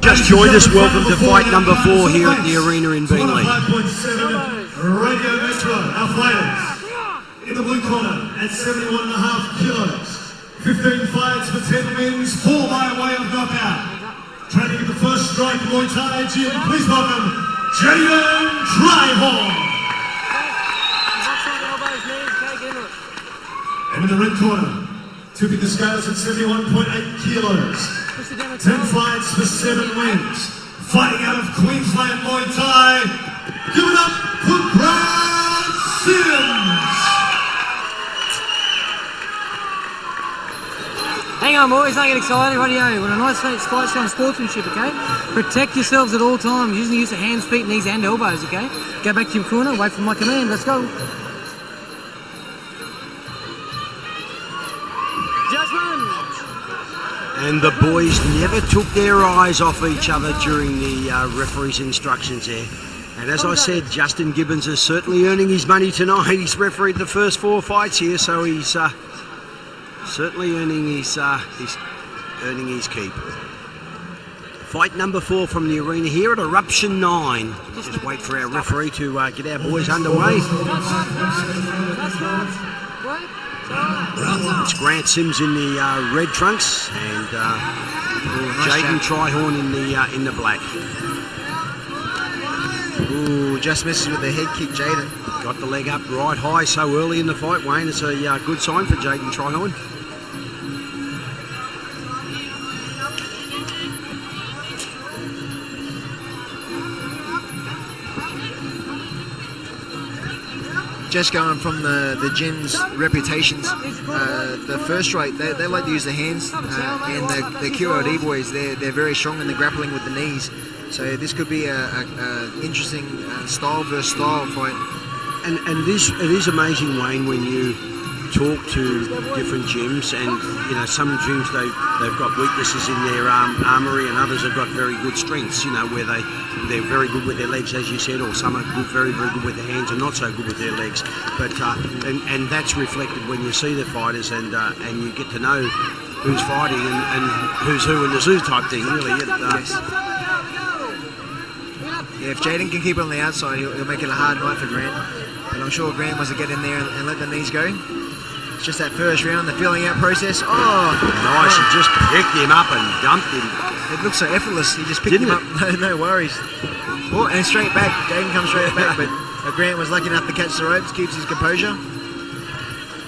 Just joined us, welcome to fight number 4 here at the arena in Beenleigh. 5.7 Radio Metro, our fighters. In the blue corner at 71.5 kilos. 15 fights for 10 wins, 4 by way of knockout. Training at the First Strike Muay Thai gym, please welcome Jayden Tryhorn. And in the red corner, tipping the scales at 71.8 kilos. 10 fights for 7 wins. Fighting out of Queensland Muay Thai. Give it up for Brad Sims. Hang on, boys, don't get excited. Radio, with a nice fight show on sportsmanship, okay? Protect yourselves at all times, using the use of hands, feet, knees, and elbows, okay? Go back to your corner, wait for my command. Let's go. Just run. And the boys never took their eyes off each other during the referee's instructions there. And as I said, Justin Gibbons is certainly earning his money tonight. He's refereed the first 4 fights here, so he's certainly earning his keep. Fight number 4 from the arena here at Eruption 9. Just wait for our referee to get our boys underway. It's Grant Sims in the red trunks and Jayden Tryhorn in the black. Ooh, just misses with the head kick, Jayden. Got the leg up right high so early in the fight, Wayne. It's a good sign for Jayden Tryhorn. Just going from the gym's reputations, the First Strike, they like to use the hands, and the QRD boys, they're very strong in the grappling with the knees. So this could be a interesting style versus style fight. And it is amazing, Wayne, when you talk to different gyms, and you know, some gyms they've got weaknesses in their armory, and others have got very good strengths. You know, where they're very good with their legs, as you said, or some are good, very good with their hands and not so good with their legs. But and that's reflected when you see the fighters, and you get to know who's fighting and who's who in the zoo type thing. Really, Yes. Yeah, if Jayden can keep it on the outside, he'll make it a hard night for Grant. But I'm sure Grant wants to get in there and let the knees go. It's just that first round, the feeling out process. Oh, nice! He just picked him up and dumped him. It looks so effortless. He just picked him up, no worries. Oh, and straight back. Jayden comes straight back, but Grant was lucky enough to catch the ropes, keeps his composure.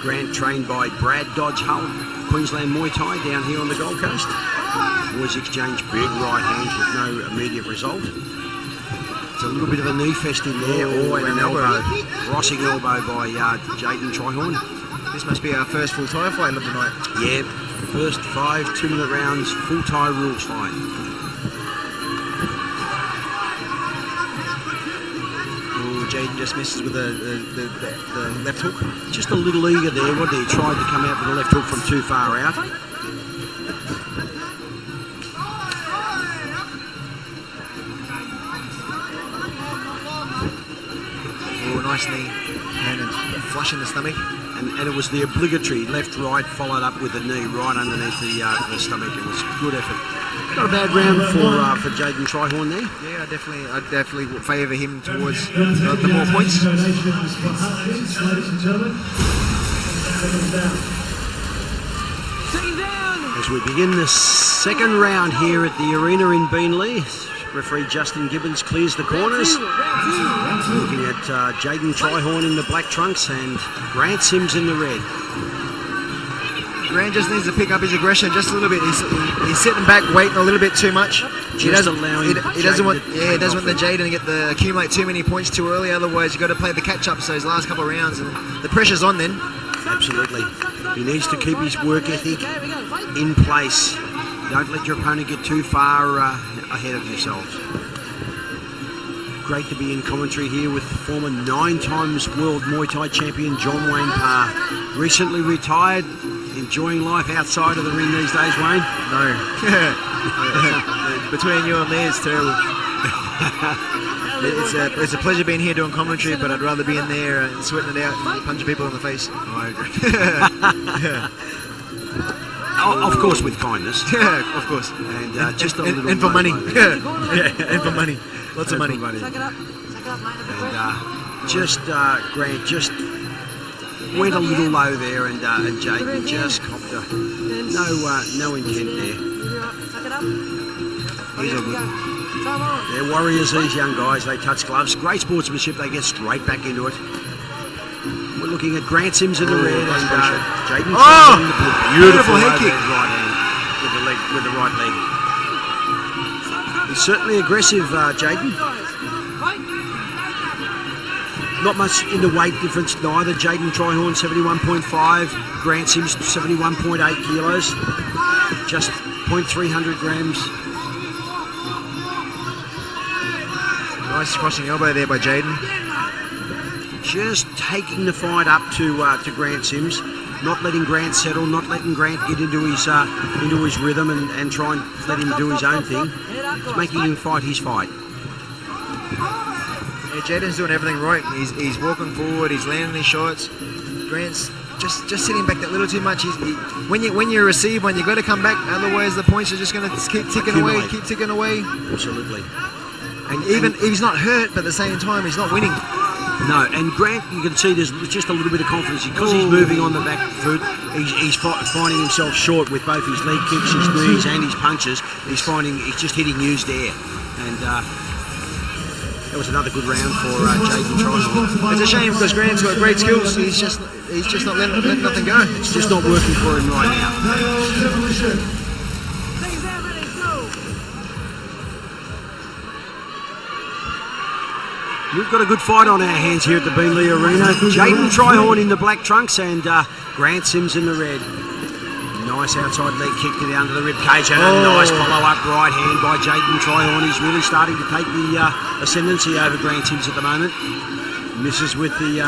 Grant trained by Brad Dodge Hull, Queensland Muay Thai down here on the Gold Coast. Boys exchange big right hands with no immediate result. It's a little bit of a knee fest in there, and an elbow. Rossing elbow by Jayden Tryhorn. This must be our first full Thai fight of the night. Yeah, first 5 2-minute rounds, full Thai rules fight. Oh, Jayden just misses with the left hook. Just a little eager there, wasn't he? He tried to come out with the left hook from too far out. Oh, nice knee. And a flush in the stomach. And it was the obligatory left-right followed up with a knee right underneath the stomach. It was good effort. Not a bad round for Jayden Tryhorn there. Yeah, I definitely would favour him towards the more points. As we begin the second round here at the arena in Beenleigh, referee Justin Gibbons clears the corners. Looking at Jayden Tryhorn in the black trunks and Grant Sims in the red. Grant just needs to pick up his aggression just a little bit. He's sitting back, waiting a little bit too much. He doesn't want the Jayden to accumulate too many points too early. Otherwise, you've got to play the catch-ups those last couple of rounds, and the pressure's on then. Absolutely. He needs to keep his work ethic in place. Don't let your opponent get too far ahead of yourselves. Great to be in commentary here with former 9 times world Muay Thai champion John Wayne Parr. Recently retired, enjoying life outside of the ring these days, Wayne? No. Between you and me, it's terrible. It's a pleasure being here doing commentary, but I'd rather be in there sweating it out and punching people in the face. I agree. Of course, with kindness. Yeah, of course. And just a little and for money. motivated. Yeah, and for money. Lots of money. Suck it up. Suck it up, mate. Grant just went a little low there, and Jayden just copped no intent there. Suck it up. He's all good. Time on. They're warriors, these young guys. They touch gloves. Great sportsmanship. They get straight back into it. We're looking at Grant Sims in the red and Jayden Tryhorn in the blue. Beautiful head kick. Right hand with the right leg. He's certainly aggressive, Jayden. Not much in the weight difference neither. Jayden Tryhorn 71.5, Grant Sims 71.8 kilos, just 0.300 grams. Nice crossing elbow there by Jayden. Just taking the fight up to Grant Sims, not letting Grant settle, not letting Grant get into his rhythm and try and let him do his own thing. It's making him fight his fight. Yeah, Jayden's doing everything right. He's walking forward. He's landing his shots. Grant's just sitting back that little too much. When you receive one, you got to come back. Otherwise, the points are just going to keep ticking away. Keep ticking away. Absolutely. And even he's not hurt, but at the same time, he's not winning. No, and Grant, you can see there's just a little bit of confidence because he's moving on the back foot. He's finding himself short with both his leg kicks, his knees, and his punches. He's just hitting used air, and that was another good round for Jayden Tryhorn. It's a shame because Grant's got great skills. He's just not letting nothing go. It's just not working for him right now. We've got a good fight on our hands here at the Beenleigh Arena. Jayden Tryhorn in the black trunks and Grant Sims in the red. Nice outside leg kick down to the rib cage and a nice follow-up right hand by Jayden Tryhorn. He's really starting to take the ascendancy over Grant Sims at the moment. Misses with the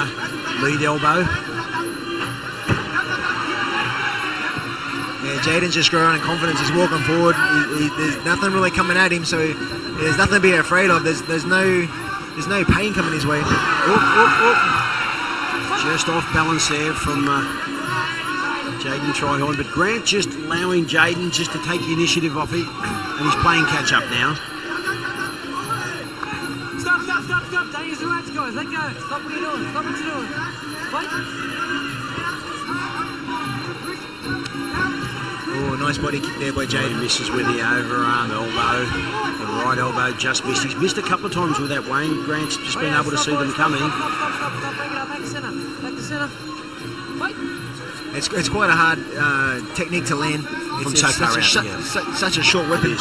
lead elbow. Yeah, Jayden's just growing in confidence. He's walking forward. There's nothing really coming at him, so there's nothing to be afraid of. There's no pain coming his way. Just off balance there from Jayden Tryhorn, but Grant just allowing Jayden just to take the initiative off it, and he's playing catch up now. Stop. Don't use the rats, guys. Let go. Stop what you're doing. Stop what you're doing. Fight. Oh, nice body kick there by Jayden. Misses with the overarm elbow. The right elbow just missed. He's missed a couple of times with that, Wayne. Grant's just been able to see them coming. Stop. Bring it up. Back to centre. Back to centre. Fight. It's quite a hard technique to land. It's such a short weapon.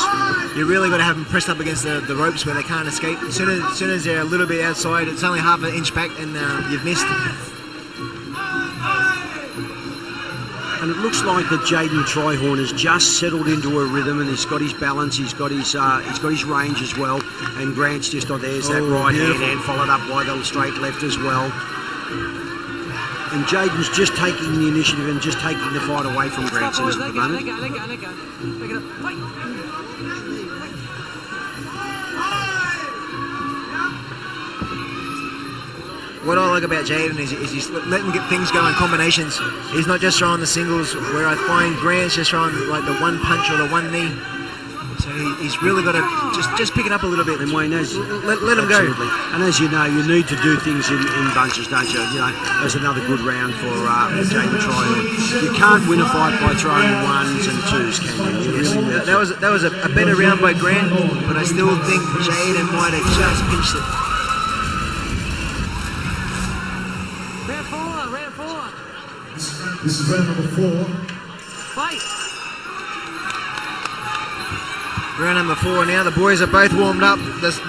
You really got to have them pressed up against the ropes where they can't escape. As soon as they're a little bit outside, it's only half an inch back and you've missed. And it looks like that Jayden Tryhorn has just settled into a rhythm, and he's got his balance, he's got his range as well. And Grant's just there's that right hand and followed up by the straight left as well. And Jayden's just taking the initiative and just taking the fight away from Grant Sims at the moment. Let go. Pick it up. Fight. What I like about Jayden is he's letting things go in combinations. He's not just throwing the singles, where I find Grant's just throwing like the one punch or the one knee. So he's really got to just pick it up a little bit. And Wayne, let him go. And as you know, you need to do things in bunches, don't you? You know, there's another good round for Jayden Tryhorn. You can't win a fight by throwing ones and twos, can you? That was a better round by Grant, but I still think Jayden might have just pinched it. Round four. This is round number 4. Fight. Round number 4 now. The boys are both warmed up. This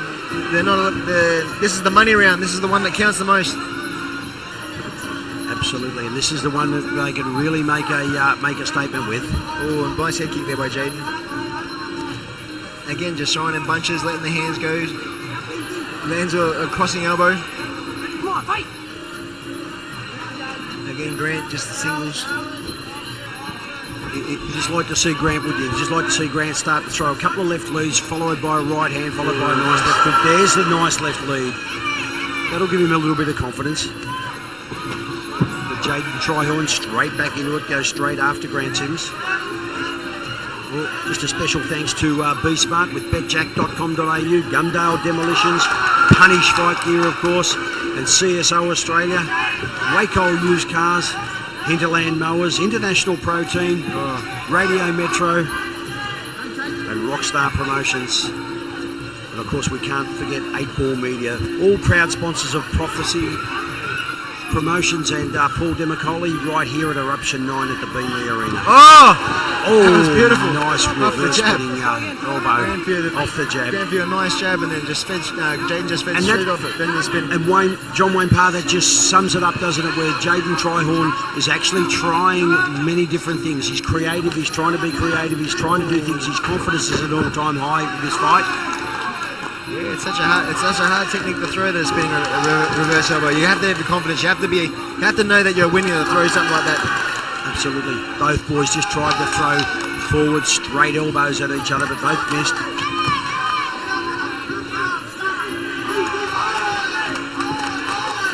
is the money round. This is the one that counts the most. Absolutely, and this is the one that they can really make a statement with. Oh, and nice head kick there by Jayden. Again, just throwing in bunches, letting the hands go. Lands a crossing elbow. Come on, fight. Again, Grant just the singles. You just like to see Grant, would you? Just like to see Grant start to throw a couple of left leads, followed by a right hand, followed by a nice left hook. There's the nice left lead. That'll give him a little bit of confidence. But Jayden Tryhorn straight back into it, goes straight after Grant Sims. Just a special thanks to B-Smart with betjack.com.au, Gumdale Demolitions, Punish Fight Gear, of course, and CSO Australia, Vocale Used Cars, Hinterland Mowers, International Protein, Radio Metro, and Rockstar Promotions. And of course, we can't forget 8 Ball Media, all proud sponsors of Prophecy Promotions and Paul Demicoli right here at Eruption 9 at the Beenleigh Arena. That was beautiful. Nice reverse spinning elbow off the jab. Going for a nice jab and then just fed, Jayden just fed straight off it, then the spin. And John Wayne Parr, that just sums it up, doesn't it, where Jayden Tryhorn is actually trying many different things. He's creative, he's trying to be creative, he's trying to do things, his confidence is at an all-time high with this fight. Yeah, it's such a hard technique to throw the spinning reverse elbow. You have to have the confidence. You have to know that you're winning to throw something like that. Absolutely. Both boys just tried to throw forward straight elbows at each other, but both missed.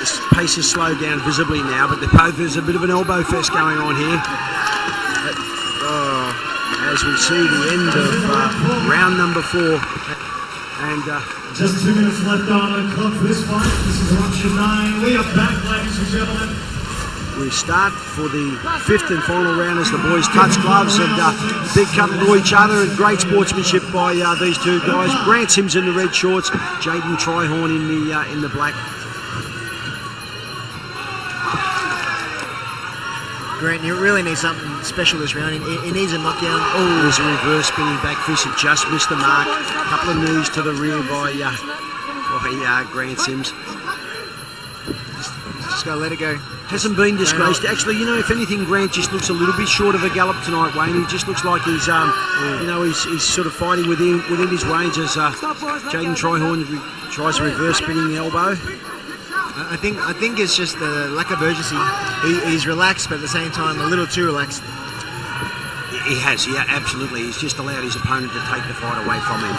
This pace is slowed down visibly now, but there's a bit of an elbow fest going on here. As we see the end of round number 4. And just 2 minutes left on the clock for this fight. This is Eruption 9. We are back, ladies and gentlemen. we start for the 5th and final round as the boys touch gloves and big cut to each other, and great sportsmanship by these two guys. Grant Sims in the red shorts, Jayden Tryhorn in the black. Grant, you really need something special this round. He needs a knockdown. Oh, there's a reverse spinning back fist that just missed the mark. A couple of knees to the rear by Grant Sims. Just gotta let it go. Hasn't been disgraced. Actually, you know, if anything, Grant just looks a little bit short of a gallop tonight, Wayne. He just looks like he's, he's sort of fighting within his range as Jayden Tryhorn tries a reverse spinning elbow. I think it's just the lack of urgency. He's relaxed, but at the same time a little too relaxed. He has, yeah, absolutely. He's just allowed his opponent to take the fight away from him.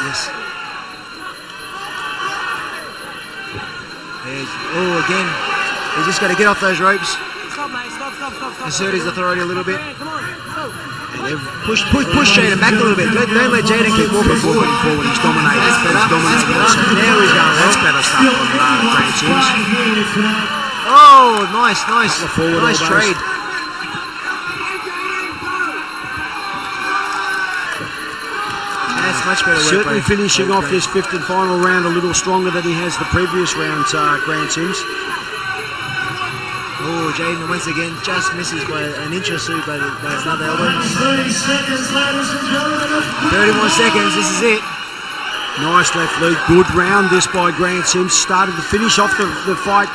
Yes. Oh, again, he's just got to get off those ropes. Stop, mate. Stop. Assert his authority a little bit. Come on, go. And Push Jayden back a little bit. Don't let Jayden keep walking forward. He's dominating. That's better. He's dominating. That's better. Now he's going. That's better stuff from Grant Sims. Oh, nice. Forward Nice elbows. trade. That's much better work. Certainly finishing off this 5th and final round a little stronger than he has the previous rounds, Grant Sims. Oh, Jayden once again just misses by an inch or two by another elbow. 30 seconds, ladies and gentlemen. 31 seconds, this is it. Nice left lead. Good round this by Grant Sims. Started to finish off the fight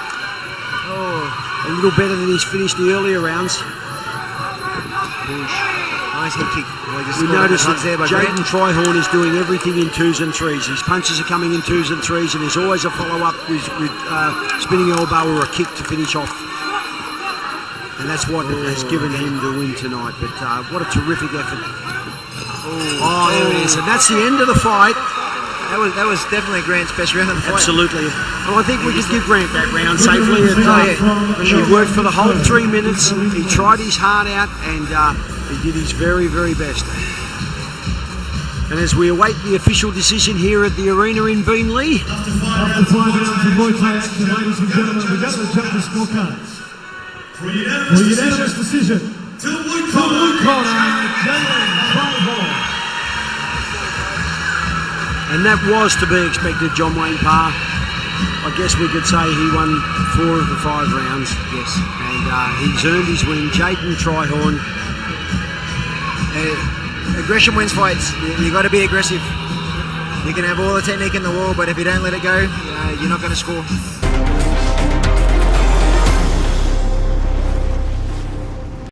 a little better than he's finished the earlier rounds. Push. Nice head kick. We notice that Jayden Tryhorn is doing everything in 2s and 3s. His punches are coming in 2s and 3s, and there's always a follow-up with spinning elbow or a kick to finish off. And that's what has given him the win tonight. But what a terrific effort. Oh, there it is. And that's the end of the fight. That was definitely Grant's best round of the fight. Absolutely. Well, I think we can give Grant that round safely. He worked for the whole 3 minutes. He tried his heart out, and he did his very, very best. And as we await the official decision here at the arena in Beenleigh. After 5 rounds of Muay Thai action, ladies and gentlemen, we got the judges' scorecards. For unanimous decision, to the blue corner, Jayden Tryhorn. And that was to be expected, John Wayne Parr. I guess we could say he won 4 of the 5 rounds. Yes. And he's earned his win. Jayden Tryhorn. Aggression wins fights. You got to be aggressive. You can have all the technique in the world, but if you don't let it go, you're not going to score.